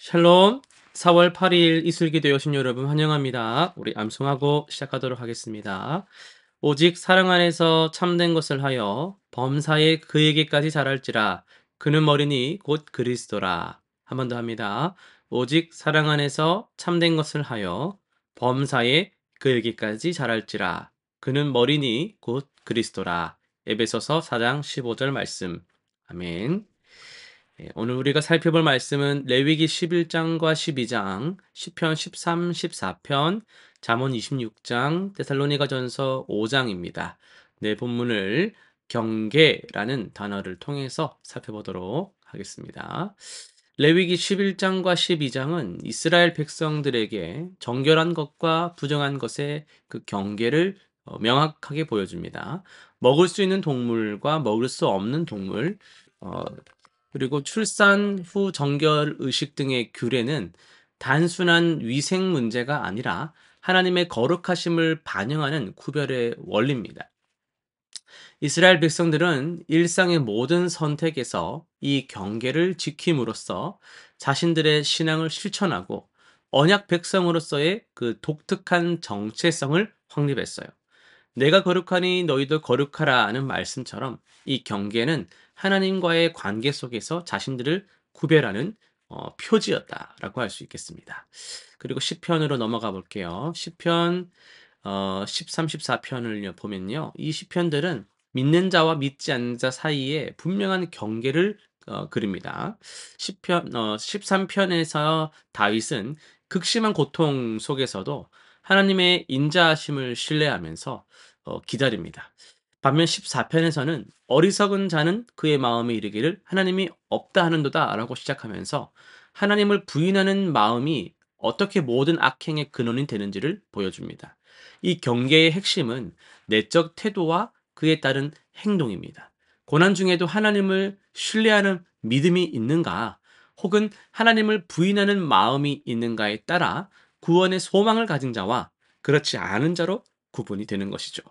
샬롬. 4월 8일 이슬기도 여신 여러분 환영합니다. 우리 암송하고 시작하도록 하겠습니다. 오직 사랑 안에서 참된 것을 하여 범사에 그에게까지 자랄지라. 그는 머리니 곧 그리스도라. 한 번 더 합니다. 오직 사랑 안에서 참된 것을 하여 범사에 그에게까지 자랄지라. 그는 머리니 곧 그리스도라. 에베소서 4장 15절 말씀. 아멘. 오늘 우리가 살펴볼 말씀은 레위기 11장과 12장, 시편 13, 14편, 잠언 26장, 데살로니가전서 5장입니다. 네, 본문을 경계라는 단어를 통해서 살펴보도록 하겠습니다. 레위기 11장과 12장은 이스라엘 백성들에게 정결한 것과 부정한 것의 그 경계를 명확하게 보여줍니다. 먹을 수 있는 동물과 먹을 수 없는 동물, 어, 그리고 출산 후 정결 의식 등의 규례는 단순한 위생 문제가 아니라 하나님의 거룩하심을 반영하는 구별의 원리입니다. 이스라엘 백성들은 일상의 모든 선택에서 이 경계를 지킴으로써 자신들의 신앙을 실천하고 언약 백성으로서의 그 독특한 정체성을 확립했어요. 내가 거룩하니 너희도 거룩하라 하는 말씀처럼 이 경계는 하나님과의 관계 속에서 자신들을 구별하는 표지였다라고 할 수 있겠습니다. 그리고 시편으로 넘어가 볼게요. 시편 13, 14편을 보면요. 이 시편들은 믿는 자와 믿지 않는 자 사이에 분명한 경계를 그립니다. 시편 13편에서 다윗은 극심한 고통 속에서도 하나님의 인자하심을 신뢰하면서 기다립니다. 반면 14편에서는 어리석은 자는 그의 마음에 이르기를 하나님이 없다 하는도다라고 시작하면서 하나님을 부인하는 마음이 어떻게 모든 악행의 근원이 되는지를 보여줍니다. 이 경계의 핵심은 내적 태도와 그에 따른 행동입니다. 고난 중에도 하나님을 신뢰하는 믿음이 있는가, 혹은 하나님을 부인하는 마음이 있는가에 따라 구원의 소망을 가진 자와 그렇지 않은 자로 구분이 되는 것이죠.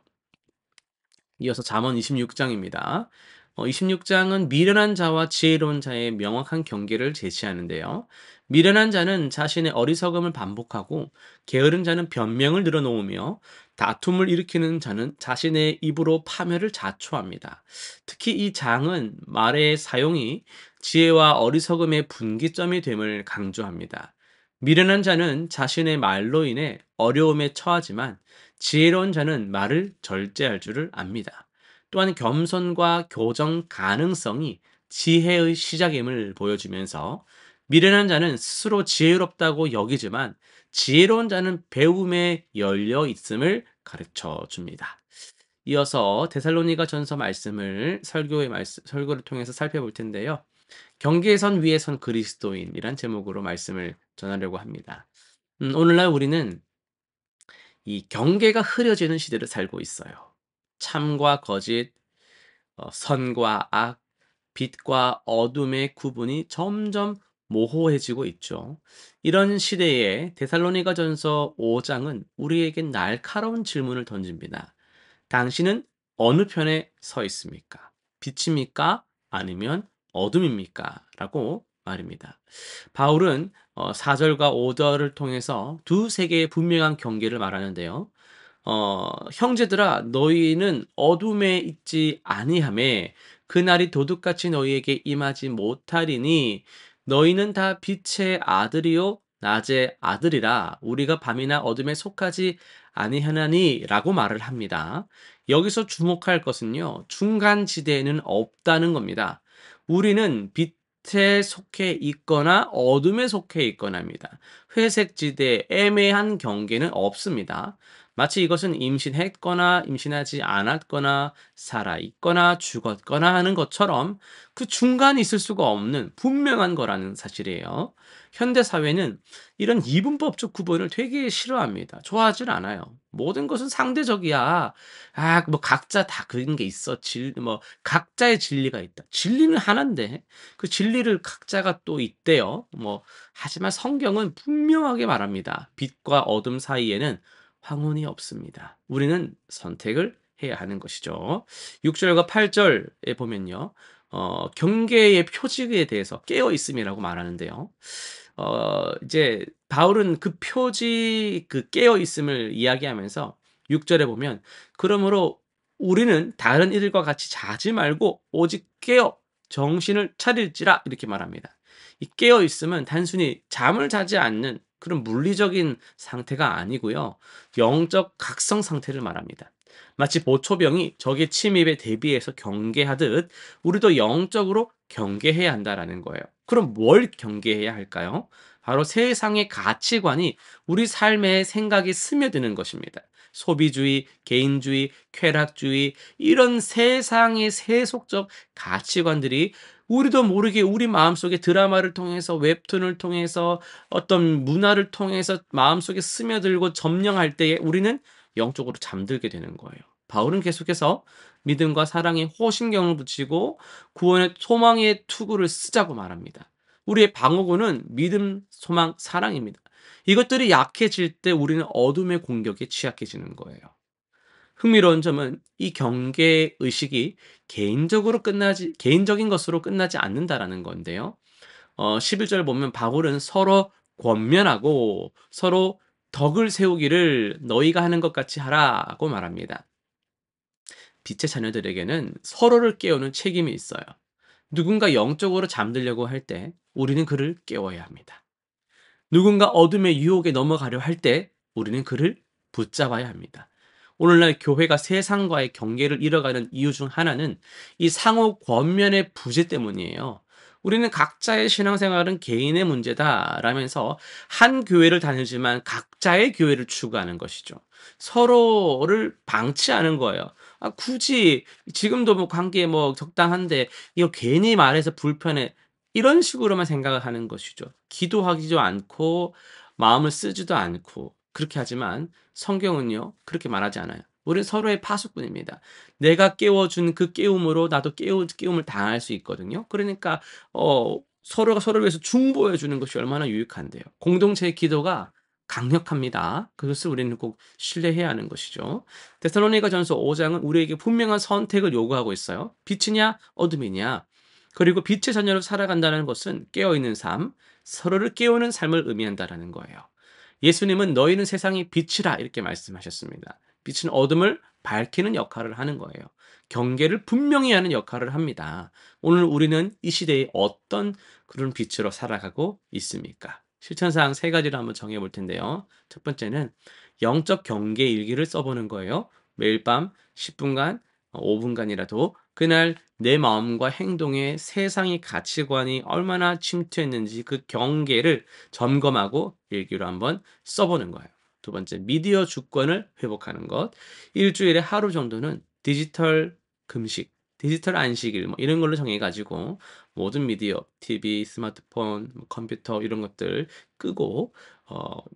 이어서 잠언 26장입니다. 26장은 미련한 자와 지혜로운 자의 명확한 경계를 제시하는데요. 미련한 자는 자신의 어리석음을 반복하고 게으른 자는 변명을 늘어놓으며 다툼을 일으키는 자는 자신의 입으로 파멸을 자초합니다. 특히 이 장은 말의 사용이 지혜와 어리석음의 분기점이 됨을 강조합니다. 미련한 자는 자신의 말로 인해 어려움에 처하지만 지혜로운 자는 말을 절제할 줄을 압니다. 또한 겸손과 교정 가능성이 지혜의 시작임을 보여주면서 미련한 자는 스스로 지혜롭다고 여기지만 지혜로운 자는 배움에 열려 있음을 가르쳐 줍니다. 이어서 데살로니가 전서 말씀을 설교를 통해서 살펴볼 텐데요. 경계의 선 위에 선 그리스도인이란 제목으로 말씀을 전하려고 합니다. 오늘날 우리는 이 경계가 흐려지는 시대를 살고 있어요. 참과 거짓, 선과 악, 빛과 어둠의 구분이 점점 모호해지고 있죠. 이런 시대에 데살로니가전서 5장은 우리에게 날카로운 질문을 던집니다. 당신은 어느 편에 서 있습니까? 빛입니까? 아니면 어둠입니까? 라고 말입니다. 바울은 4절과 5절을 통해서 두세 개의 분명한 경계를 말하는데요. 형제들아 너희는 어둠에 있지 아니하매 그날이 도둑같이 너희에게 임하지 못하리니 너희는 다 빛의 아들이요 낮의 아들이라 우리가 밤이나 어둠에 속하지 아니하나니라고 말을 합니다. 여기서 주목할 것은요. 중간 지대에는 없다는 겁니다. 우리는 빛에 속해 있거나 어둠에 속해 있거나입니다. 회색 지대, 애매한 경계는 없습니다. 마치 이것은 임신했거나 임신하지 않았거나 살아있거나 죽었거나 하는 것처럼 그 중간에 있을 수가 없는 분명한 거라는 사실이에요. 현대 사회는 이런 이분법적 구분을 되게 싫어합니다. 좋아하질 않아요. 모든 것은 상대적이야. 뭐 각자 다 그런 게 있어. 각자의 진리가 있다. 진리는 하나인데 그 진리를 각자가 또 있대요. 하지만 성경은 분명하게 말합니다. 빛과 어둠 사이에는 황혼이 없습니다. 우리는 선택을 해야 하는 것이죠. 6절과 8절에 보면요. 경계의 표직에 대해서 깨어 있음이라고 말하는데요. 이제 바울은 그 표지 그 깨어 있음을 이야기하면서 6 절에 보면 "그러므로 우리는 다른 이들과 같이 자지 말고 오직 깨어 정신을 차릴지라." 이렇게 말합니다. 이 깨어 있음은 단순히 잠을 자지 않는 그런 물리적인 상태가 아니고요. 영적 각성 상태를 말합니다. 마치 보초병이 적의 침입에 대비해서 경계하듯 우리도 영적으로 경계해야 한다라는 거예요. 그럼 뭘 경계해야 할까요? 바로 세상의 가치관이 우리 삶에 생각이 스며드는 것입니다. 소비주의, 개인주의, 쾌락주의 이런 세상의 세속적 가치관들이 우리도 모르게 우리 마음속에 드라마를 통해서 웹툰을 통해서 어떤 문화를 통해서 마음속에 스며들고 점령할 때에 우리는 영적으로 잠들게 되는 거예요. 바울은 계속해서 믿음과 사랑에 호신경을 붙이고 구원의 소망의 투구를 쓰자고 말합니다. 우리의 방어구는 믿음, 소망, 사랑입니다. 이것들이 약해질 때 우리는 어둠의 공격에 취약해지는 거예요. 흥미로운 점은 이 경계 의식이 개인적인 것으로 끝나지 않는다라는 건데요. 11절 보면 바울은 서로 권면하고 서로 덕을 세우기를 너희가 하는 것 같이 하라고 말합니다. 빛의 자녀들에게는 서로를 깨우는 책임이 있어요. 누군가 영적으로 잠들려고 할 때 우리는 그를 깨워야 합니다. 누군가 어둠의 유혹에 넘어가려 할 때 우리는 그를 붙잡아야 합니다. 오늘날 교회가 세상과의 경계를 잃어가는 이유 중 하나는 이 상호 권면의 부재 때문이에요. 우리는 각자의 신앙생활은 개인의 문제다라면서 한 교회를 다니지만 각자의 교회를 추구하는 것이죠. 서로를 방치하는 거예요. 굳이 지금도 뭐 관계 뭐 적당한데 이거 괜히 말해서 불편해. 이런 식으로만 생각을 하는 것이죠. 기도하지도 않고 마음을 쓰지도 않고 그렇게 하지만 성경은요 그렇게 말하지 않아요. 우리는 서로의 파수꾼입니다. 내가 깨워준 그 깨움으로 나도 깨움을 당할 수 있거든요. 그러니까 서로가 서로를 위해서 중보해 주는 것이 얼마나 유익한데요. 공동체의 기도가 강력합니다. 그것을 우리는 꼭 신뢰해야 하는 것이죠. 데살로니가전서 5 장은 우리에게 분명한 선택을 요구하고 있어요. 빛이냐 어둠이냐. 그리고 빛의 자녀로 살아간다는 것은 깨어있는 삶, 서로를 깨우는 삶을 의미한다라는 거예요. 예수님은 너희는 세상의 빛이라 이렇게 말씀하셨습니다. 빛은 어둠을 밝히는 역할을 하는 거예요. 경계를 분명히 하는 역할을 합니다. 오늘 우리는 이 시대에 어떤 그런 빛으로 살아가고 있습니까? 실천사항 3가지를 한번 정해 볼 텐데요. 첫 번째는 영적 경계 일기를 써보는 거예요. 매일 밤 10분간, 5분간이라도 그날 내 마음과 행동에 세상의 가치관이 얼마나 침투했는지 그 경계를 점검하고 일기로 한번 써보는 거예요. 두 번째, 미디어 주권을 회복하는 것. 일주일에 하루 정도는 디지털 금식, 디지털 안식일 뭐 이런 걸로 정해가지고 모든 미디어, TV, 스마트폰, 뭐 컴퓨터 이런 것들 끄고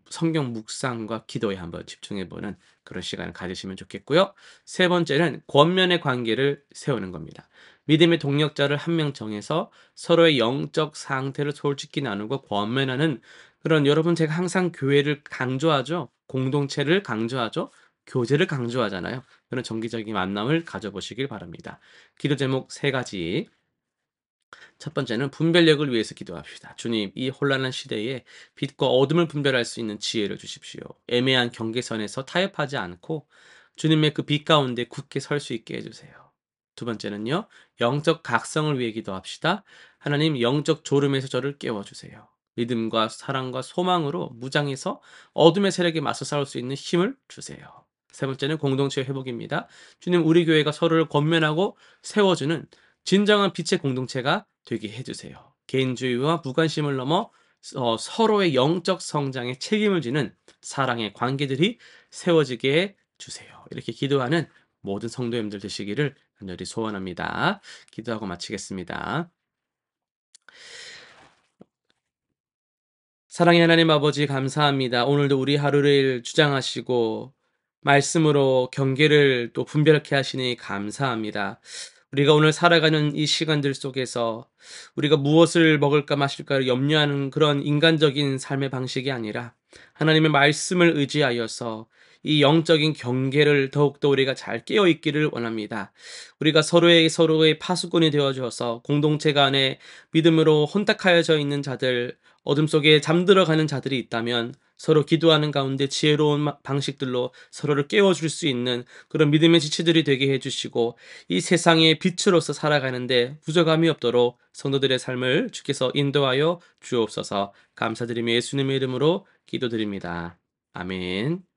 성경 묵상과 기도에 한번 집중해보는 그런 시간을 가지시면 좋겠고요. 세 번째는 권면의 관계를 세우는 겁니다. 믿음의 동력자를 한 명 정해서 서로의 영적 상태를 솔직히 나누고 권면하는 그런 여러분 제가 항상 교회를 강조하죠. 공동체를 강조하죠. 교제를 강조하잖아요. 그런 정기적인 만남을 가져보시길 바랍니다. 기도 제목 3가지. 첫 번째는 분별력을 위해서 기도합시다. 주님, 이 혼란한 시대에 빛과 어둠을 분별할 수 있는 지혜를 주십시오. 애매한 경계선에서 타협하지 않고 주님의 그 빛 가운데 굳게 설 수 있게 해주세요. 두 번째는요, 영적 각성을 위해 기도합시다. 하나님, 영적 졸음에서 저를 깨워주세요. 믿음과 사랑과 소망으로 무장해서 어둠의 세력에 맞서 싸울 수 있는 힘을 주세요. 세 번째는 공동체 회복입니다. 주님, 우리 교회가 서로를 권면하고 세워주는 진정한 빛의 공동체가 되게 해주세요. 개인주의와 무관심을 넘어 서로의 영적 성장에 책임을 지는 사랑의 관계들이 세워지게 해주세요. 이렇게 기도하는 모든 성도님들 되시기를 간절히 소원합니다. 기도하고 마치겠습니다. 사랑의 하나님 아버지 감사합니다. 오늘도 우리 하루를 주장하시고 말씀으로 경계를 또 분별케 하시니 감사합니다. 우리가 오늘 살아가는 이 시간들 속에서 우리가 무엇을 먹을까 마실까를 염려하는 그런 인간적인 삶의 방식이 아니라 하나님의 말씀을 의지하여서 이 영적인 경계를 더욱더 우리가 잘 깨어 있기를 원합니다. 우리가 서로의 파수꾼이 되어 주어서 공동체 간에 믿음으로 혼탁하여져 있는 자들 어둠 속에 잠들어가는 자들이 있다면 서로 기도하는 가운데 지혜로운 방식들로 서로를 깨워줄 수 있는 그런 믿음의 지체들이 되게 해주시고 이 세상의 빛으로서 살아가는데 부족함이 없도록 성도들의 삶을 주께서 인도하여 주옵소서. 감사드리며 예수님의 이름으로 기도드립니다. 아멘.